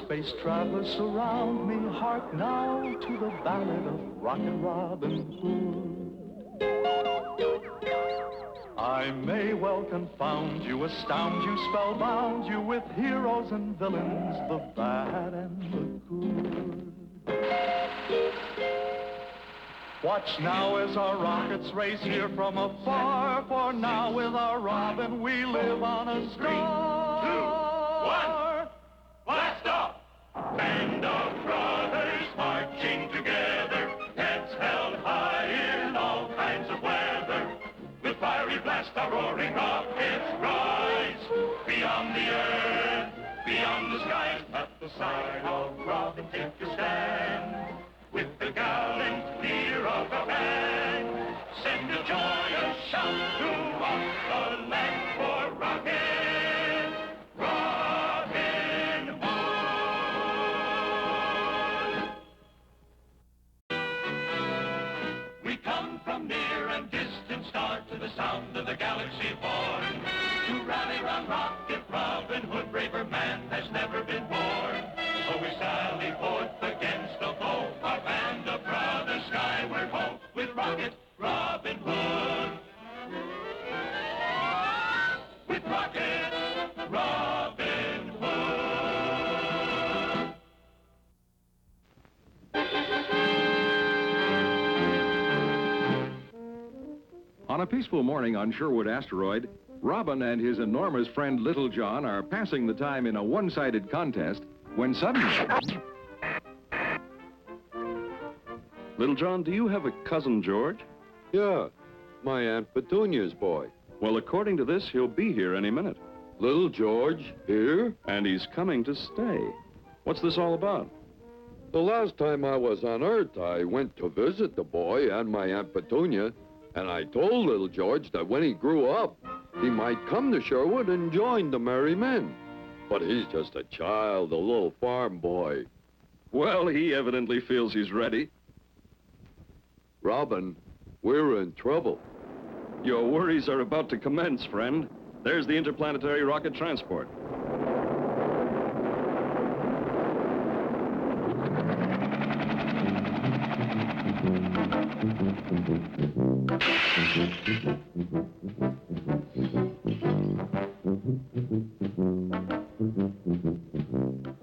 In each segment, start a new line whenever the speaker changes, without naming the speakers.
space travelers surround me. Hark now to the ballad of Rocket Robin Hood. I may well confound you, astound you, spellbound you with heroes and villains, the bad and the good. Watch now as our rockets race here from afar, for now with our Robin we live on a star.
3, 2, 1, blast off! Band of brothers marching together, heads held high in all kinds of weather. With fiery blast our roaring rockets rise, beyond the earth, beyond the skies. At the side of Robin take your stand, with the gallant leader of the band. Send a joyous shout throughout the land for Rocket Robin Hood. We come from near and distant star to the sound of the galaxy born, to rally round Rocket Robin Hood. Braver man has never been born. So we sally forth against the foe, our band of brothers skyward ho, with Rocket Robin Hood. With Rocket Robin Hood.
On a peaceful morning on Sherwood Asteroid, Robin and his enormous friend Little John are passing the time in a one-sided contest when suddenly...
Little John, do you have a cousin George?
Yeah, my Aunt Petunia's boy.
Well, according to this, he'll be here any minute.
Little George, here?
And he's coming to stay. What's this all about?
The last time I was on Earth, I went to visit the boy and my Aunt Petunia, and I told little George that when he grew up, he might come to Sherwood and join the merry men. But he's just a child, a little farm boy.
Well, he evidently feels he's ready.
Robin, we're in trouble.
Your worries are about to commence, friend. There's the interplanetary rocket transport.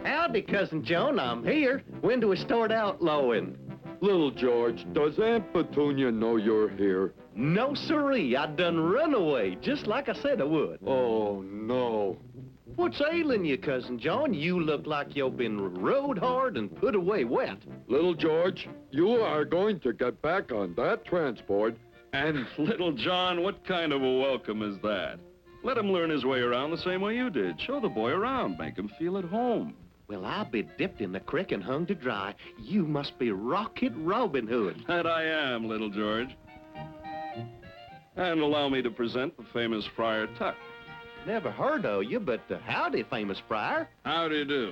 Howdy, Cousin Joan, I'm here. When do we start outlawing?
Little George, does Aunt Petunia know you're here?
No, sirree. I done run away, just like I said I would.
Oh, no.
What's ailing you, Cousin John? You look like you've been rode hard and put away wet.
Little George, you are going to get back on that transport and...
Little John, what kind of a welcome is that? Let him learn his way around the same way you did. Show the boy around. Make him feel at home.
Well, I'll be dipped in the creek and hung to dry. You must be Rocket Robin Hood.
That I am, little George. And allow me to present the famous Friar Tuck.
Never heard of you, but howdy, famous friar.
Howdy do.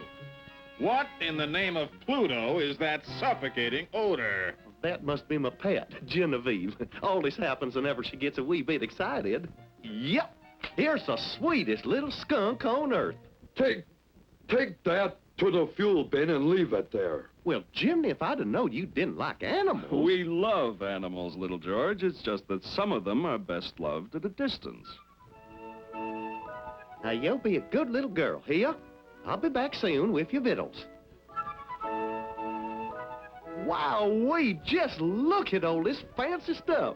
What in the name of Pluto is that suffocating odor?
That must be my pet, Genevieve. All this happens whenever she gets a wee bit excited. Yep, here's the sweetest little skunk on Earth.
Take that to the fuel bin and leave it there.
Well, Jimmy, if I'd have known you didn't like animals...
We love animals, little George. It's just that some of them are best loved at a distance.
Now, you'll be a good little girl, here. I'll be back soon with your victuals. Wow-wee, just look at all this fancy stuff.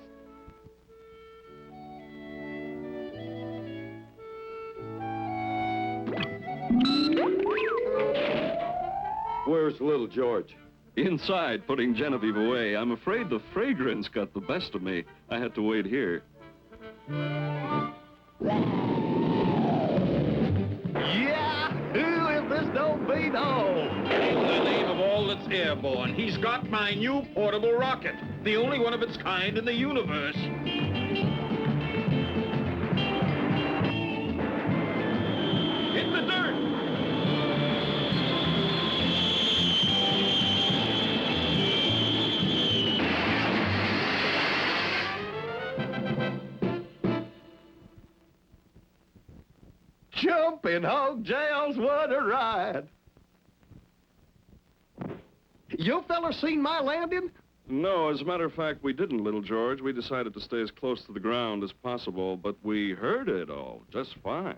Where's little George?
Inside, putting Genevieve away. I'm afraid the fragrance got the best of me. I had to wait here.
Yahoo, if this don't beat all.
In the name of all that's airborne, he's got my new portable rocket, the only one of its kind in the universe. Hit the dirt!
Jumping hog jails, what a ride. You fellas seen my landing?
No, as a matter of fact, we didn't, Little George. We decided to stay as close to the ground as possible, but we heard it all just fine.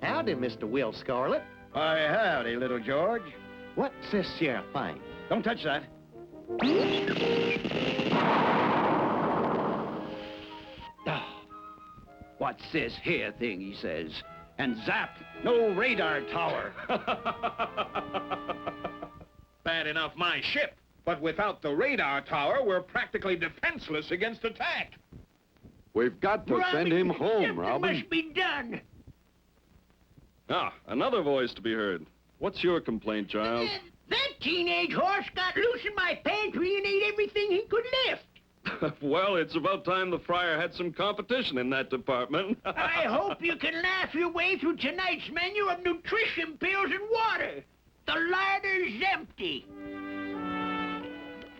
Howdy, Mr. Will Scarlet.
Why, howdy, little George.
What's this sheriff thing?
Don't touch that. What's this here thing, he says? And zap, no radar tower. Bad enough my ship, but without the radar tower, we're practically defenseless against attack.
We've got to send him home, Robin.
Must be done.
Ah, another voice to be heard. What's your complaint, Giles?
That teenage horse got loose in my pantry and ate everything he could lift.
Well, it's about time the friar had some competition in that department.
I hope you can laugh your way through tonight's menu of nutrition pills and water. The larder's empty.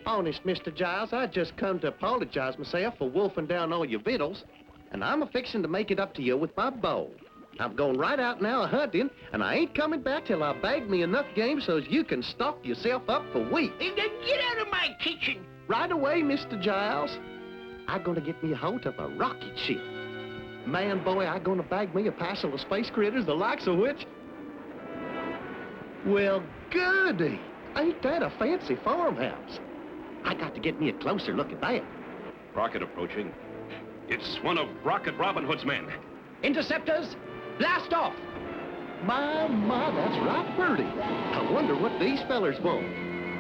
Honest, Mr. Giles, I just come to apologize myself for wolfing down all your victuals, and I'm a-fixin' to make it up to you with my bow. I'm going right out now a-hunting, and I ain't coming back till I bag me enough game so's you can stock yourself up for weeks.
Get out of my kitchen.
Right away, Mr. Giles. I'm gonna get me a hold of a rocket ship. Man, boy, I'm gonna bag me a parcel of space critters, the likes of which... Well, goody. Ain't that a fancy farmhouse? I got to get me a closer look at that.
Rocket approaching. It's one of Rocket Robin Hood's men.
Interceptors, blast off! My, that's right, Birdie. I wonder what these fellers want.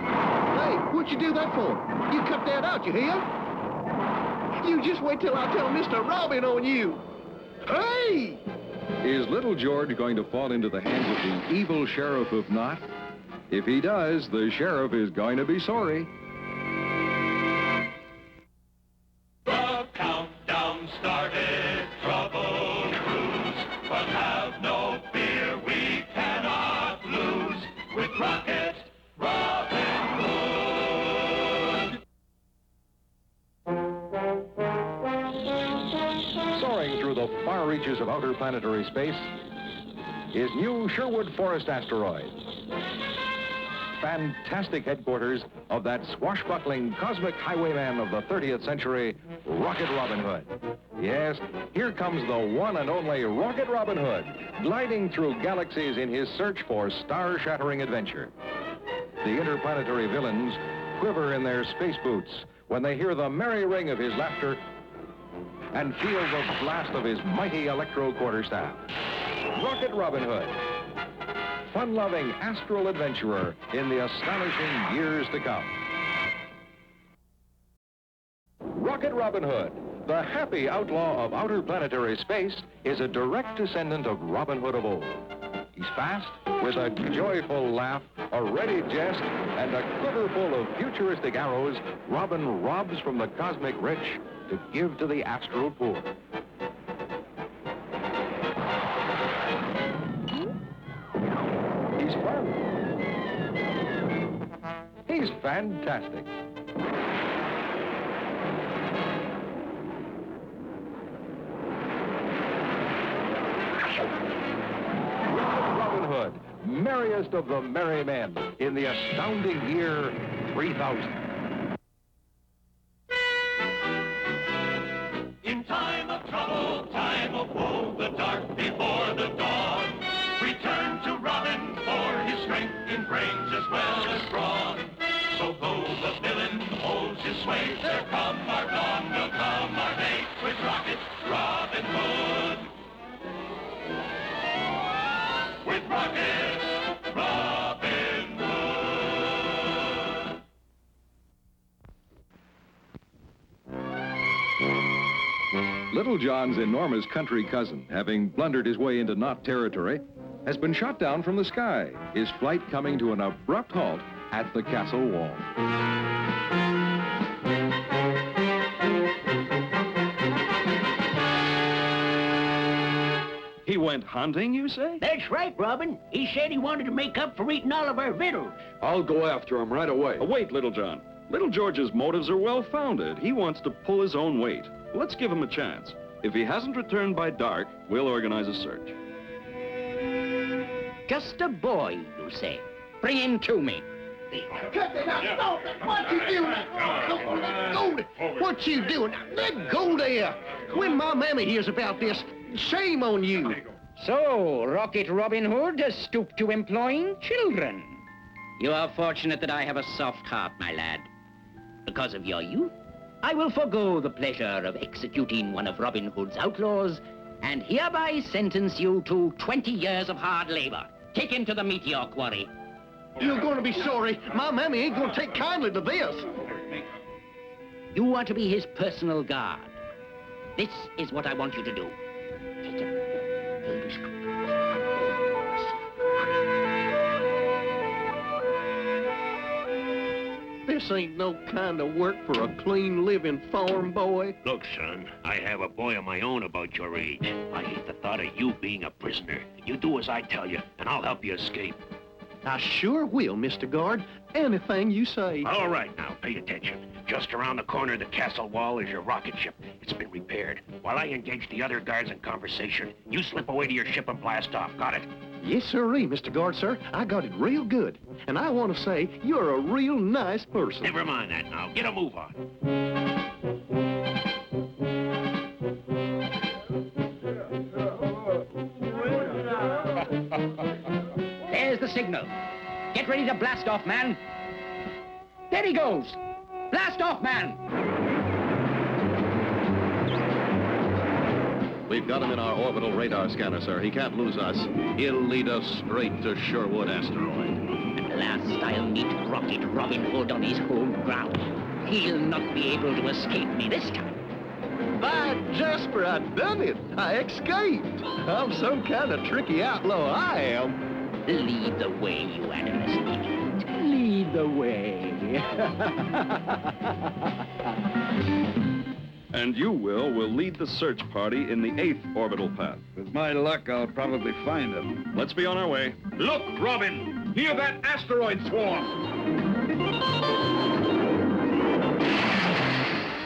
Hey, what'd you do that for? You cut that out, you hear? You just wait till I tell Mr. Robin on you. Hey!
Is Little George going to fall into the hands of the evil Sheriff of Knott? If he does, the sheriff is going to be sorry.
The countdown started, trouble cruise, but have no fear, we cannot lose with Rocket Robin Hood.
Soaring through the far reaches of outer planetary space is new Sherwood Forest Asteroid. Fantastic headquarters of that swashbuckling cosmic highwayman of the 30th century, Rocket Robin Hood. Yes, here comes the one and only Rocket Robin Hood, gliding through galaxies in his search for star-shattering adventure. The interplanetary villains quiver in their space boots when they hear the merry ring of his laughter and feel the blast of his mighty electro quarterstaff. Rocket Robin Hood, fun-loving astral adventurer in the astonishing years to come. Rocket Robin Hood, the happy outlaw of outer planetary space, is a direct descendant of Robin Hood of old. He's fast, with a joyful laugh, a ready jest, and a quiver full of futuristic arrows. Robin robs from the cosmic rich to give to the astral poor. He's fun. He's fantastic. Robin Hood, merriest of the merry men in the astounding year 3000.
In time of trouble, time of woe, the dark before the dawn, return to Robin for his strength in brains as well as brawn. So though the villain holds his sway, there come our dawn, will come our day, with Rocket Robin Hood. With Rocket Robin Hood.
Little John's enormous country cousin, having blundered his way into Knott territory, has been shot down from the sky, his flight coming to an abrupt halt at the castle wall.
He went hunting, you say?
That's right, Robin. He said he wanted to make up for eating all of our victuals.
I'll go after him right away.
Wait, Little John. Little George's motives are well-founded. He wants to pull his own weight. Let's give him a chance. If he hasn't returned by dark, we'll organize a search.
Just a boy, you say? Bring him to me.
Cut it out! Stop it! What you doing? Let go! What you doing? Let go there! When my mammy hears about this, shame on you!
So, Rocket Robin Hood has stooped to employing children. You are fortunate that I have a soft heart, my lad. Because of your youth, I will forego the pleasure of executing one of Robin Hood's outlaws and hereby sentence you to 20 years of hard labor. Take him to the meteor quarry.
You're going to be sorry. My mammy ain't going to take kindly to this.
You are to be his personal guard. This is what I want you to do. Take him.
This ain't no kind of work for a clean living farm boy.
Look, son, I have a boy of my own about your age. I hate the thought of you being a prisoner. You do as I tell you, and I'll help you escape.
I sure will, Mr. Guard. Anything you say.
All right, now, pay attention. Just around the corner of the castle wall is your rocket ship. It's been repaired. While I engage the other guards in conversation, you slip away to your ship and blast off. Got it?
Yes, sirree, Mr. Guard, sir. I got it real good. And I want to say you're a real nice person.
Never mind that now. Get a move on.
There's the signal. Get ready to blast off, man. There he goes. Blast off, man.
We've got him in our orbital radar scanner, sir. He can't lose us. He'll lead us straight to Sherwood Asteroid.
At last I'll meet Rocket Robin Hood on his home ground. He'll not be able to escape me this time.
By Jasper, I done it. I escaped. I'm some kind of tricky outlaw, I am.
Lead the way, you animus idiot. Lead the way.
And you, will lead the search party in the 8th orbital path.
With my luck, I'll probably find him.
Let's be on our way.
Look, Robin! Hear that asteroid swarm!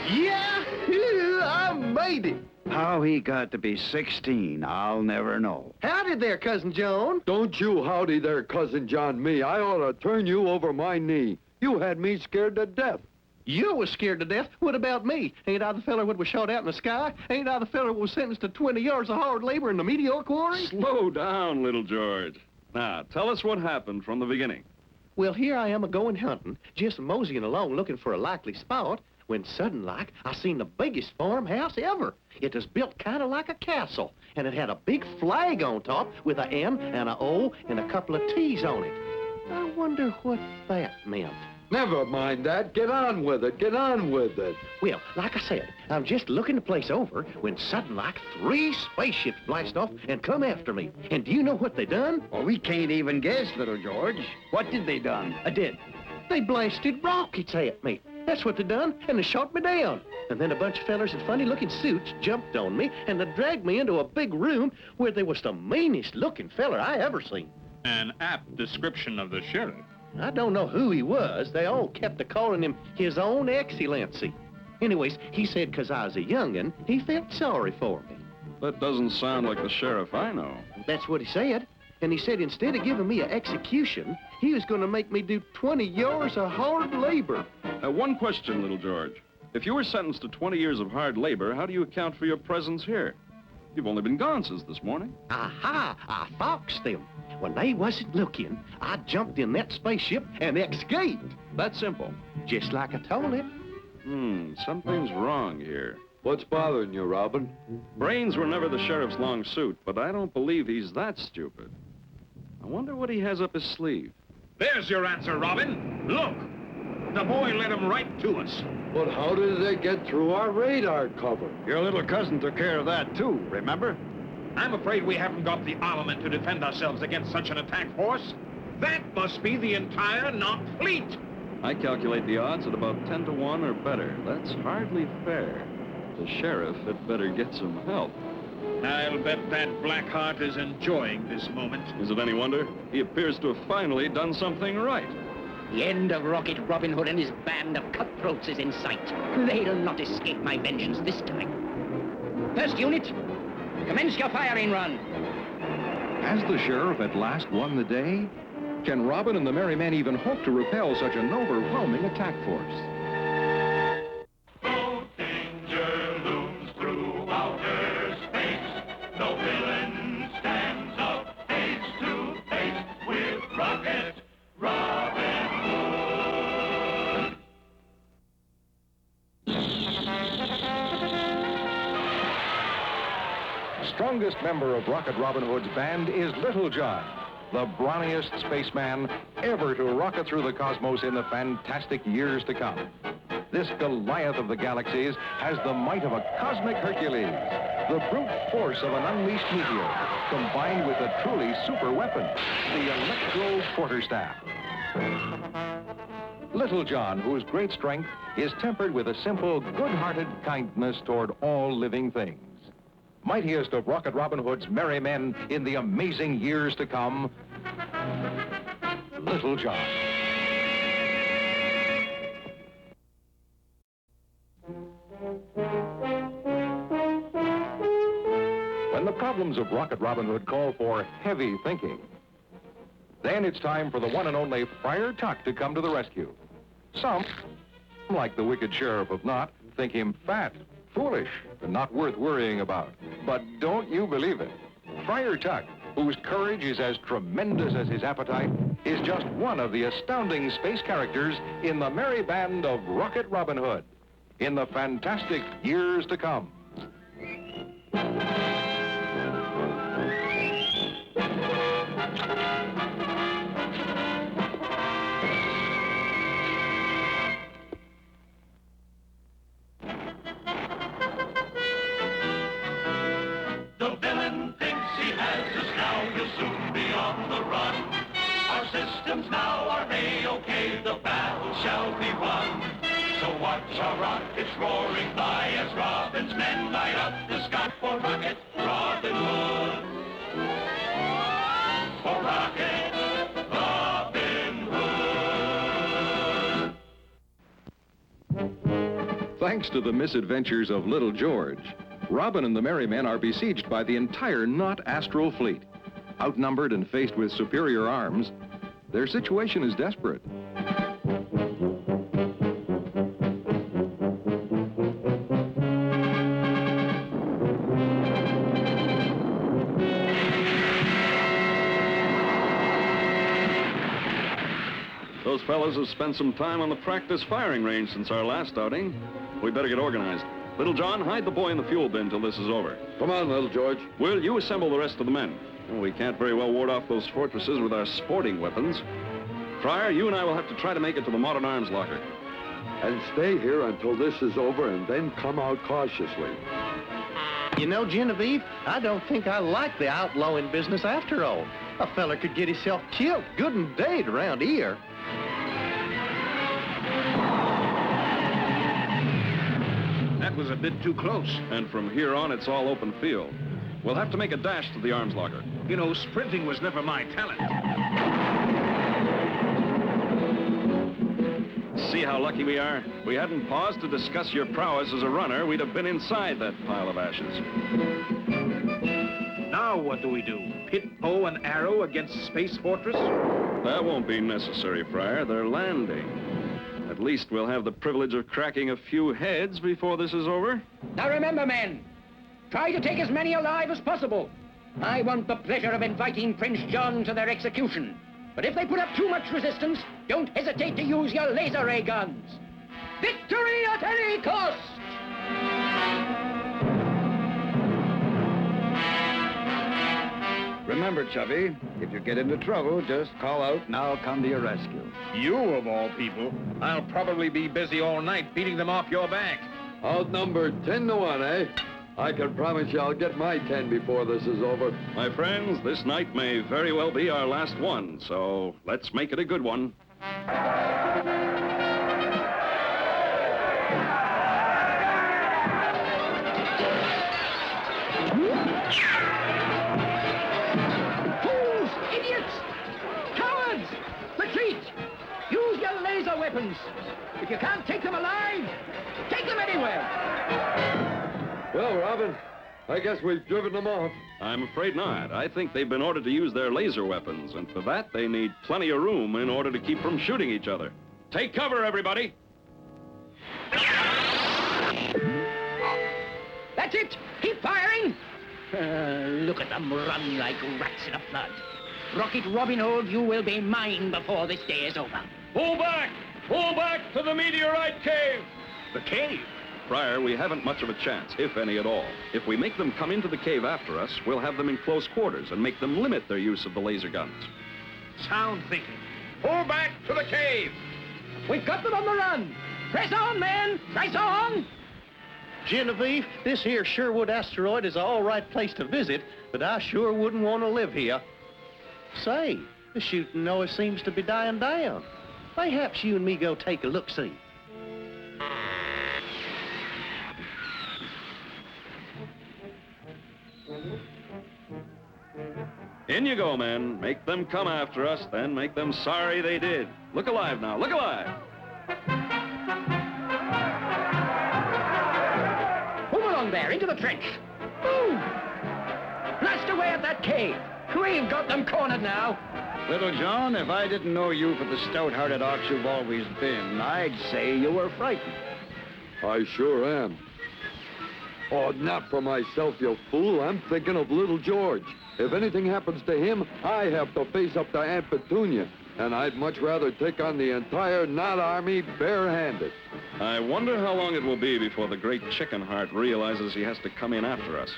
Yahoo! I made it.
How he got to be 16, I'll never know.
Howdy there, Cousin John.
Don't you howdy there, Cousin John, me. I ought to turn you over my knee. You had me scared to death.
You was scared to death. What about me? Ain't I the feller what was shot out in the sky? Ain't I the feller what was sentenced to 20 years of hard labor in the meteor quarry?
Slow down, little George. Now, tell us what happened from the beginning.
Well, here I am a-going hunting, just moseying along looking for a likely spot, when sudden-like, I seen the biggest farmhouse ever. It was built kind of like a castle, and it had a big flag on top with a M and a O and a couple of T's on it. I wonder what that meant.
Never mind that. Get on with it. Get on with it.
Well, like I said, I'm just looking the place over when sudden-like 3 spaceships blast off and come after me. And do you know what they done?
Well, we can't even guess, little George. What did they done?
I did. They blasted rockets at me. That's what they done, and they shot me down. And then a bunch of fellers in funny-looking suits jumped on me, and they dragged me into a big room where there was the meanest-looking feller I ever seen.
An apt description of the sheriff.
I don't know who he was. They all kept calling him His Own Excellency. Anyways, he said 'cause I was a young'un, he felt sorry for me.
That doesn't sound like the sheriff I know.
That's what he said. And he said instead of giving me an execution, he was going to make me do 20 years of hard labor.
One question, little George. If you were sentenced to 20 years of hard labor, how do you account for your presence here? You've only been gone since this morning.
Aha! I foxed them. When they wasn't looking, I jumped in that spaceship and escaped.
That simple.
Just like I told it.
Something's wrong here.
What's bothering you, Robin?
Brains were never the sheriff's long suit, but I don't believe he's that stupid. I wonder what he has up his sleeve.
There's your answer, Robin. Look! The boy led him right to us.
But how did they get through our radar cover?
Your little cousin took care of that, too, remember?
I'm afraid we haven't got the armament to defend ourselves against such an attack force. That must be the entire Knot fleet.
I calculate the odds at about 10 to 1 or better. That's hardly fair. The sheriff had better get some help.
I'll bet that Blackheart is enjoying this moment.
Is it any wonder? He appears to have finally done something right.
The end of Rocket Robin Hood and his band of cutthroats is in sight. They'll not escape my vengeance this time. First unit, commence your firing run.
Has the sheriff at last won the day? Can Robin and the Merry Men even hope to repel such an overwhelming attack force?
No danger looms through outer space. No villain stands up face to face with Rocket Robin Hood.
Strongest member of Rocket Robin Hood's band is Little John, the brawniest spaceman ever to rocket through the cosmos in the fantastic years to come. This Goliath of the galaxies has the might of a cosmic Hercules, the brute force of an unleashed meteor, combined with a truly super weapon, the electro quarterstaff. Little John, whose great strength is tempered with a simple, good-hearted kindness toward all living things. Mightiest of Rocket Robin Hood's merry men in the amazing years to come, Little John. When the problems of Rocket Robin Hood call for heavy thinking, then it's time for the one and only Friar Tuck to come to the rescue. Some, like the wicked Sheriff of Knott, think him fat, foolish, and not worth worrying about. But don't you believe it? Friar Tuck, whose courage is as tremendous as his appetite, is just one of the astounding space characters in the merry band of Rocket Robin Hood in the fantastic years to come.
The villain thinks he has us now, he'll soon be on the run. Our systems now are A-OK, the battle shall be won. So watch our rockets roaring by as Robin's men light up the sky for Rocket Robin Hood. For Rocket Robin Hood.
Thanks to the misadventures of Little George, Robin and the Merry Men are besieged by the entire Knott astral fleet. Outnumbered and faced with superior arms, their situation is desperate.
Those fellas have spent some time on the practice firing range since our last outing. We better get organized. Little John, hide the boy in the fuel bin till this is over.
Come on, Little George.
Will, you assemble the rest of the men. We can't very well ward off those fortresses with our sporting weapons. Friar, you and I will have to try to make it to the modern arms locker.
And stay here until this is over and then come out cautiously.
You know, Genevieve, I don't think I like the outlawing business after all. A fella could get himself killed good and dead around here.
That was a bit too close.
And from here on, it's all open field. We'll have to make a dash to the arms locker.
You know, sprinting was never my talent.
See how lucky we are? If we hadn't paused to discuss your prowess as a runner, we'd have been inside that pile of ashes.
Now what do we do? Pit bow and arrow against Space Fortress?
That won't be necessary, Friar. They're landing. At least we'll have the privilege of cracking a few heads before this is over.
Now remember, men, try to take as many alive as possible. I want the pleasure of inviting Prince John to their execution. But if they put up too much resistance, don't hesitate to use your laser ray guns. Victory at any cost!
Remember, Chubby, if you get into trouble, just call out and I'll come to your rescue.
You, of all people. I'll probably be busy all night beating them off your back.
Outnumbered 10-1, eh? I can promise you I'll get my 10 before this is over.
My friends, this night may very well be our last one, so let's make it a good one.
Fools! Idiots! Cowards! Retreat! Use your
weapons. If you can't take them alive, take them anywhere.
Well, Robin, I guess we've driven them off.
I'm afraid not. I think they've been ordered to use their laser weapons, and for that, they need plenty of room in order to keep from shooting each other. Take cover, everybody!
That's it! Keep firing! Look at them run like rats in a flood. Rocket Robin Hood, you will be mine before this day is over.
Pull back! Pull back to the meteorite cave!
The cave?
Friar, we haven't much of a chance, if any at all. If we make them come into the cave after us, we'll have them in close quarters and make them limit their use of the laser guns.
Sound thinking. Pull back to the cave!
We've got them on the run.
Press on, men! Press on!
Genevieve, this here Sherwood Asteroid is an all right place to visit, but I sure wouldn't want to live here. Say, the shooting noise seems to be dying down. Perhaps you and me go take a look-see.
In you go, men. Make them come after us, then make them sorry they did. Look alive now, look alive!
Move along there, into the trench. Move! Blast away at that cave. We've got them cornered now.
Little John, if I didn't know you for the stout-hearted ox you've always been, I'd say you were frightened.
I sure am. Oh, not for myself, you fool. I'm thinking of little George. If anything happens to him, I have to face up to Aunt Petunia. And I'd much rather take on the entire Knot Army barehanded.
I wonder how long it will be before the great chicken heart realizes he has to come in after us.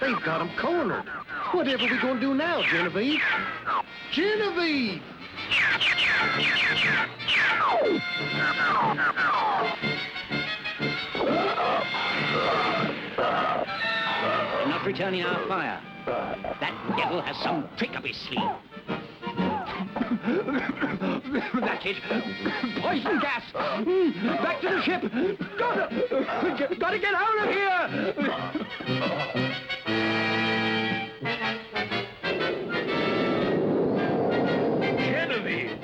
They've got him cornered. Whatever we gonna do now, Genevieve? Genevieve!
They're not returning our fire. That devil has some trick up his sleeve. That's it. Poison gas. Back to the ship. Gotta get out of here.
Genevieve!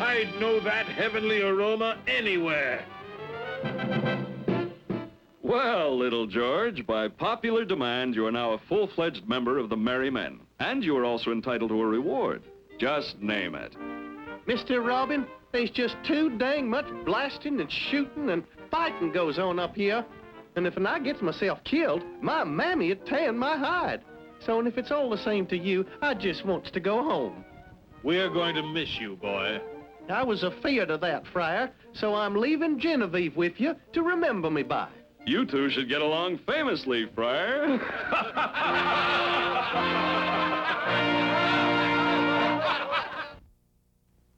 I'd know that heavenly aroma anywhere.
Well, little George, by popular demand, you are now a full-fledged member of the Merry Men. And you are also entitled to a reward. Just name it.
Mr. Robin, there's just too dang much blasting and shooting and fighting goes on up here. And if I gets myself killed, my mammy'd tan my hide. So, and if it's all the same to you, I just wants to go home.
We're going to miss you, boy.
I was afeard of that, Friar, so I'm leaving Genevieve with you to remember me by.
You two should get along famously, Friar.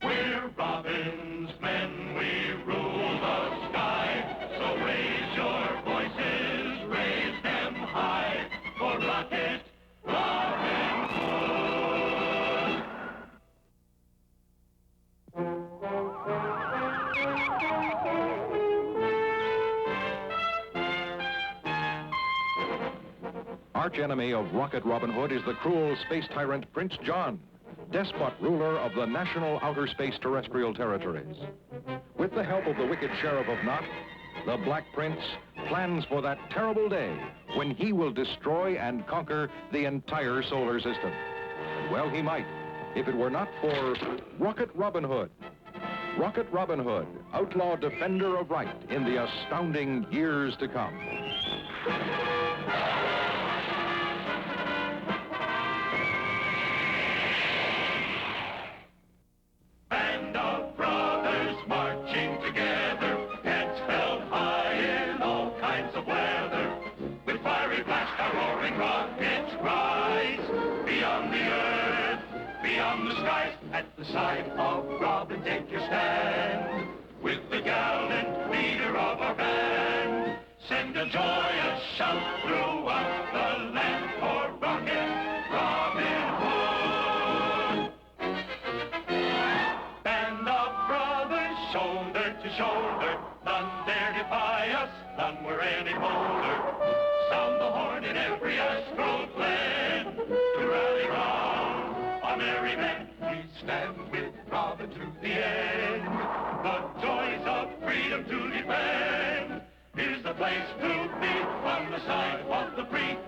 We're Robin's men, we rule the sky. So raise your voices, raise them high. For Rocket Robin Hood.
Arch enemy of Rocket Robin Hood is the cruel space tyrant Prince John, despot ruler of the national outer space terrestrial territories. With the help of the wicked Sheriff of Knot, the Black Prince plans for that terrible day when he will destroy and conquer the entire solar system. And well, he might, if it were not for Rocket Robin Hood. Rocket Robin Hood, outlaw defender of right in the astounding years to come.
Band of brothers marching together, heads held high in all kinds of weather. With fiery blast our roaring rockets rise. Beyond the earth, beyond the skies, at the side of Robin take your stand. With the gallant leader of our band, send a joyous shout throughout the land for Rocket Robin Hood. Band of brothers, shoulder to shoulder, none dare defy us, none were any bolder. Sound the horn in every astral glen to rally round our merry men. place to be on the side of the free.